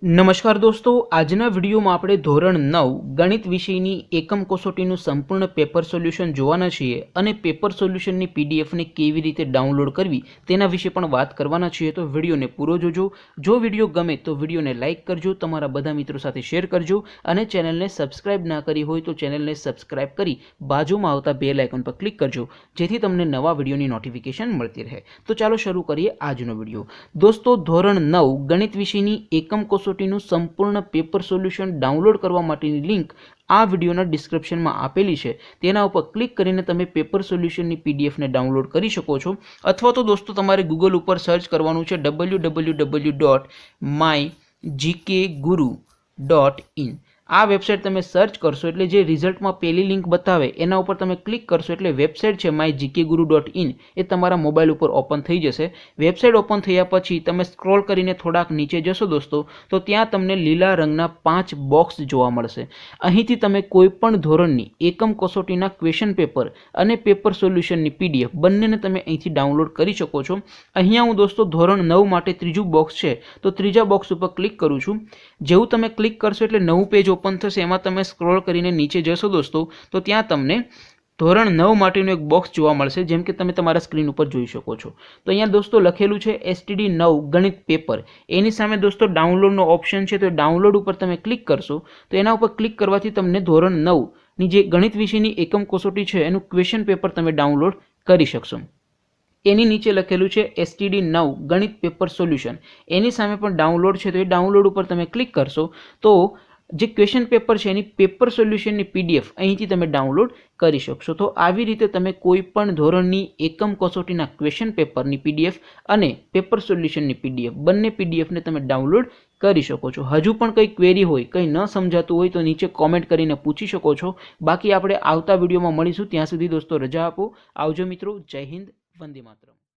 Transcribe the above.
નમસ્કાર દોસ્તો, આજના વિડીયોમાં આપણે ધોરણ 9 ગણિત વિષયની એકમ કસોટીનું સંપૂર્ણ પેપર સોલ્યુશન જોવાના છીએ અને પેપર સોલ્યુશનની પીડીએફને કેવી રીતે ડાઉનલોડ કરવી તેના વિશે પણ વાત કરવાના છીએ। તો વિડીયોને પૂરો જોજો। જો વિડીયો ગમે તો વિડીયોને લાઇક કરજો, તમારા બધા મિત્રો સાથે શેર કરજો અને ચેનલને સબસ્ક્રાઇબ ના કરી હોય તો ચેનલને સબસ્ક્રાઇબ કરી બાજુમાં આવતા બેલ આઇકન પર ક્લિક કરજો, જેથી તમને નવા વિડીયોની નોટિફિકેશન મળતી રહે। તો ચાલો શરૂ કરીએ આજનો વિડીયો। દોસ્તો, ધોરણ 9 ગણિત વિષયની એકમ કસોટીનું સંપૂર્ણ પેપર સોલ્યુશન ડાઉનલોડ કરવા માટેની લિંક આ વિડીયોના ડિસ્ક્રિપ્શનમાં આપેલી છે। તેના ઉપર ક્લિક કરીને તમે પેપર સોલ્યુશનની પીડીએફને ડાઉનલોડ કરી શકો છો, અથવા તો દોસ્તો તમારે ગૂગલ ઉપર સર્ચ કરવાનું છે www.mygkguru.in। આ વેબસાઇટ તમે સર્ચ કરશો એટલે જે રિઝલ્ટમાં પહેલી લિંક બતાવે એના ઉપર તમે ક્લિક કરશો એટલે વેબસાઇટ છે mygkguru.in એ તમારા મોબાઈલ ઉપર ઓપન થઈ જશે। વેબસાઇટ ઓપન થયા પછી તમે સ્ક્રોલ કરીને થોડાક નીચે જશો દોસ્તો, તો ત્યાં તમને લીલા રંગના 5 બોક્સ જોવા મળશે। અહીંથી તમે કોઈ પણ ધોરણની એકમ કસોટીના ક્વેશ્ચન પેપર અને પેપર સોલ્યુશનની પીડીએફ બંનેને તમે અહીંથી ડાઉનલોડ કરી શકો છો। અહીંયા હું દોસ્તો ધોરણ 9 માટે ત્રીજું બોક્સ છે તો ત્રીજા બોક્સ ઉપર ક્લિક કરું છું। જેવું તમે ક્લિક કરશો એટલે નવું પેજ ઓપન થશે। એમાં તમે સ્ક્રોલ કરીને નીચે જશો દોસ્તો, તો ત્યાં તમને ધોરણ 9 માટેનું એક બોક્સ જોવા મળશે, જેમ કે તમે તમારા સ્ક્રીન ઉપર જોઈ શકો છો। તો અહીંયા દોસ્તો લખેલું છે STD 9 ગણિત પેપર। એની સામે દોસ્તો ડાઉનલોડનો ઓપ્શન છે, તો ડાઉનલોડ ઉપર તમે ક્લિક કરશો તો એના ઉપર ક્લિક કરવાથી તમને ધોરણ 9 ની જે ગણિત વિષયની એકમ કસોટી છે એનું ક્વેશ્ચન પેપર તમે ડાઉનલોડ કરી શકશો। એની નીચે લખેલું છે STD 9 ગણિત પેપર સોલ્યુશન। એની સામે પણ ડાઉનલોડ છે, તો એ ડાઉનલોડ ઉપર તમે ક્લિક કરશો તો જે ક્વેશ્ચન પેપર છે એની પેપર સોલ્યુશનની પીડીએફ અહીંથી તમે ડાઉનલોડ કરી શકશો। તો આવી રીતે તમે કોઈ પણ ધોરણની એકમ કસોટીના ક્વેશ્ચન પેપરની પીડીએફ અને પેપર સોલ્યુશનની પીડીએફ બંને પીડીએફને તમે ડાઉનલોડ કરી શકો છો। હજુ પણ કંઈ ક્વેરી હોય, કંઈ ન સમજાતું હોય તો નીચે કોમેન્ટ કરીને પૂછી શકો છો। બાકી આપણે આવતા વિડીયોમાં મળીશું। ત્યાં સુધી દોસ્તો રજા આપો। આવજો મિત્રો। જય હિન્દ, વંદે માતરમ।